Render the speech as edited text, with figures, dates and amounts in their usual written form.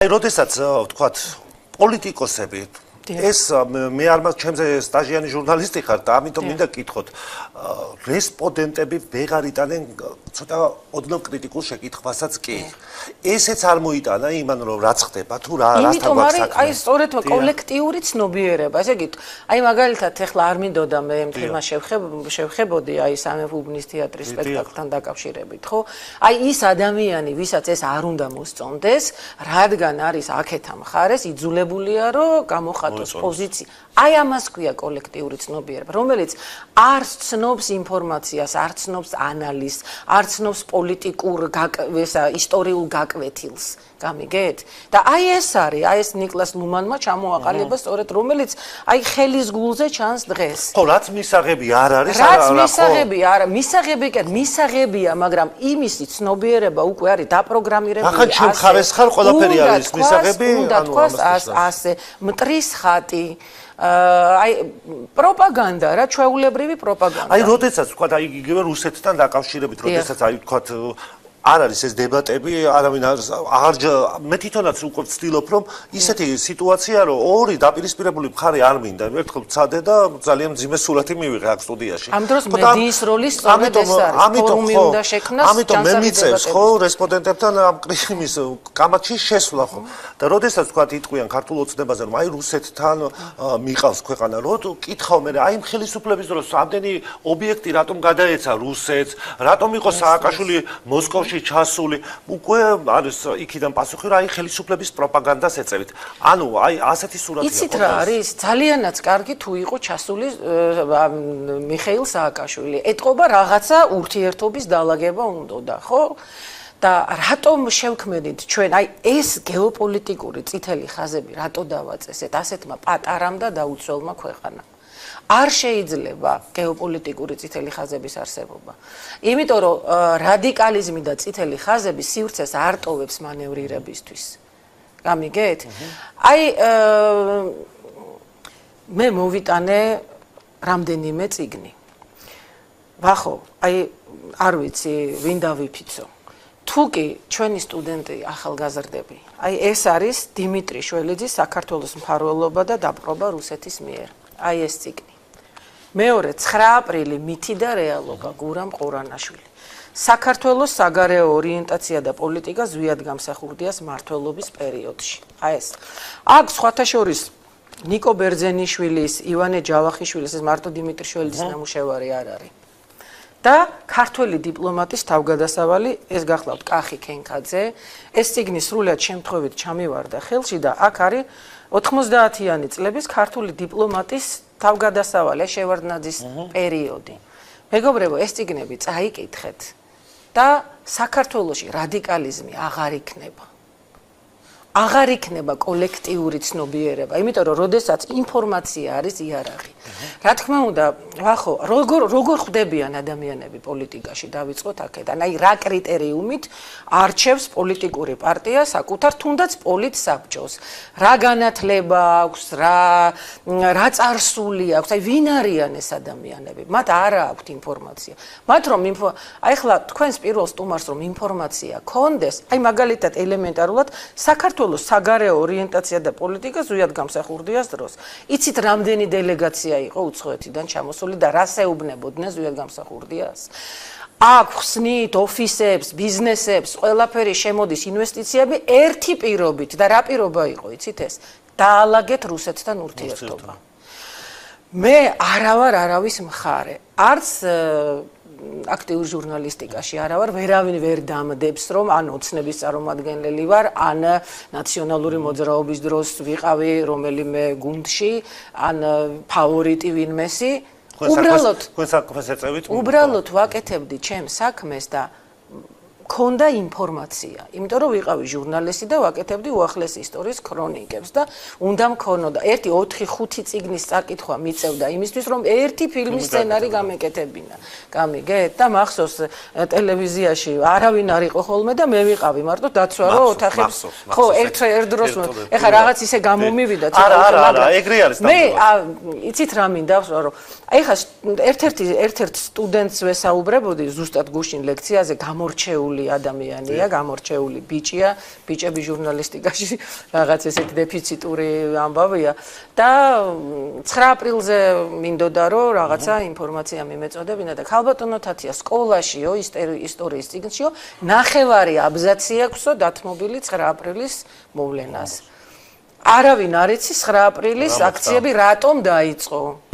როდესაც ვთქვათ პოლიტიკოსები ეს მე არ მაქვს ჩემზე სტაჟიანი ჟურნალისტი ხარ და ამიტომ მინდა გკითხოთ რესპონდენტები ვეღარ იტანენ ცოტა ოდნავ კრიტიკულ შეკითხვასაც კი ესეც არ მოიტანა იმან რომ რაც ხდება თუ რასთან გვაქვს საქმე აი სწორედ კოლექტიური ცნობიერება ესე იგი აი მაგალითად ეხლა არ მინდოდა მე თემა შევხებოდი აი სამეფობნის თეატრის სპექტაკლთან დაკავშირებით ხო აი ის ადამიანი ვისაც ეს არ უნდა მოსწონდეს რადგან არის აქეთა მხარეს იძულებულია რომ გამოხატოს პოზიცია აი ამას ქვია კოლექტიური ცნობიერება რომელიც არ ცნობს ინფორმაციას არ ცნობს ანალიზს არ ცნობს პოლიტიკურ ისტორიულ გაკვეთილს გამიგეთ და აი ეს არის აი ეს ნიკლას ლუმანმა ჩამოაყალიბა სწორედ რომელიც აი ხელის გულზე ჩანს დღეს ხო რაც მისაღები არ არის რაც მისაღები არა მისაღებია მაგრამ იმისი ცნობიერება უკვე არის დაპროგრამირებული ახლა ჩემ ხარეს ხარ ყველაფერი არის მისაღები უნდა თქვას ასე მტრის ხატი აი პროპაგანდა რა ჩვეულებრივი პროპაგანდა აი როდესაც ვთქვათ აი იგივე რუსეთთან დაკავშირებით როდესაც აი ვთქვათ არ არის ეს დებატები არავინ არ მე თვითონაც უკვე ვცდილობ რომ ისეთი სიტუაცია რომ ორი დაპირისპირებული მხარე არ მინდა ერთხელ ვცადე და ძალიან მძიმე სურათი მივიღე აქ სტუდიაში ამ დროს მედიის როლი სწორედ ეს არის ფორუმი უნდა შექმნას ამიტომ მე მიწევს ხო რესპონდენტებთან ამ კრიმის კამათში შესვლა ხო და როდესაც ვთქვათ იტყვიან ქართულ ოცნებაზე რომ აი რუსეთთან მიყავს ქვეყანა რომ კითხავ მე აი ამ ხელისუფლების დროს ამდენი ობიექტი რატომ გადაეცა რუსეთს რატომ იყო სააკაშვილი მოსკოვში ჩასული უკვე არის იქიდან პასუხი რომ აი ხელისუფლების პროპაგანდას ეწევით. ანუ აი ასეთი სურათია. იცით რა არის? ძალიანაც კარგი თუ იყო ჩასული მიხეილ სააკაშვილი. ეტყობა რაღაცა ურთიერთობის დაალაგება უნდოდა, ხო? და რატომ შევქმნით ჩვენ აი ეს გეოპოლიტიკური წითელი ხაზები რატო დავაწესეთ ასეთმა პატარამ და დაუცველმა ქვეყანამ? არ შეიძლება გეოპოლიტიკური წითელი ხაზების არსებობა. იმიტომ რომ რადიკალიზმი და წითელი ხაზები სივრცეს არ ტოვებს მანევრირებისთვის. გამიგეთ? აი მე მოვიტანე რამდენიმე წიგნი. ვახო, აი არ ვიცი, ვინ დავიფიცო. თუ კი ჩვენი სტუდენტი ახალგაზრდები. აი ეს არის დიმიტრი შველიძის საქართველოს მფარველობა და დაპყრობა რუსეთის მიერ. აი ეს წიგნი. მეორე 9 აპრილი მითი და რეალობა გურამ ყურანაშვილი. საქართველოს საგარეო ორიენტაცია და პოლიტიკა ზვიად გამსახურდიას მმართველობის პერიოდში. აი ეს. აქ სხვათა შორის ნიკო ბერძენიშვილის, ივანე ჯავახიშვილის, ეს მარტო დიმიტრი შველიძის ნამუშევარი არ არის. და ქართველი დიპლომატის თავგადასავალი ეს გახლავთ კახი ქენქაძე. ეს წიგნი სრულად შემთხვევით ჩამივარდა ხელში და აქ არის 90-იანი წლების ქართული დიპლომატის თავგადასავალი შევარდნაძის პერიოდი. მეგობრებო, ეს წიგნები წაიკითხეთ და საქართველოში რადიკალიზმი აღარ იქნება. აღარ იქნება კოლექტიური ცნობიერება, იმიტომ რომ როდესაც ინფორმაცია არის იარაღი. რა თქმა უნდა, ვახო, როგორ ხვდებიან ადამიანები პოლიტიკაში, დავიწყოთ აქედან. აი რა კრიტერიუმით არჩევს პოლიტიკური პარტია საკუთარ თუნდაც პოლიტსაბჭოს. რა განათლება აქვს, რა წარსული აქვს, აი ვინ არიან ეს ადამიანები? მათ არ აქვთ ინფორმაცია. მათ რომ აი ახლა თქვენს პირველ სტუმარს რომ ინფორმაცია კონდეს, აი მაგალითად ელემენტარულად საქართველოს საგარეო ორიენტაცია და პოლიტიკა ზვიად გამსახურდიას დროს. იცით რამდენი დელეგაცია იყო უცხოეთიდან ჩამოსული და რას ეუბნებოდნენ ზვიად გამსახურდიას? აქ ხსნით ოფისებს, ბიზნესებს, ყველაფერი შემოდის ინვესტიციები ერთი პირობით და რა პირობა იყო, იცით ეს? დაალაგეთ რუსეთთან ურთიერთობა. მე არავის მხარე. არც აქტიურ ჟურნალისტიკაში არა ვარ, ვერავინ ვერ დამდებს, რომ ან ოცნების წარმომადგენელი ვარ, ან ნაციონალური მოძრაობის დროს ვიყავი რომელიმე გუნდში, ან ფავორიტი ვინმესი. უბრალოდ ვაკეთებდი ჩემს საქმეს და მქონდა ინფორმაცია, იმიტომ რომ ვიყავი ჟურნალისტი და ვაკეთებდი უახლესი ისტორიის ქრონიკებს და უნდა მქონოდა 1-4-5 წიგნის წაკითხვა მიწევდა იმისთვის, რომ ერთი ფილმის სცენარი გამეკეთებინა. გამიგეთ? და მახსოვს ტელევიზიაში არავინ არ იყო ხოლმე და მე ვიყავი მარტო დაცვა რომ ოთახებს ხო ერთ დროს ეხა რაღაც ისე გამომივიდა არა ეგრე არის მე იცით რა მინდა რომ ეხა ერთ-ერთ სტუდენტს ვესაუბრებოდი ზუსტად გუშინ ლექციაზე გამორჩეული გამორჩეული ადამიანია, გამორჩეული ბიჭია, ბიჭები ჟურნალისტიკაში რაღაც ესეთი დეფიციტური ამბავია და 9 აპრილზე მინდოდა რომ რაღაცა ინფორმაცია მიმეწოდებინა და ქალბატონო თათია სკოლაშიო ისტორიის წიგნშიო ნახევარი აბზაცი აქვსო დათმობილი 9 აპრილის მოვლენას. არავინ არ იცის 9 აპრილის აქციები რატომ დაიწყო.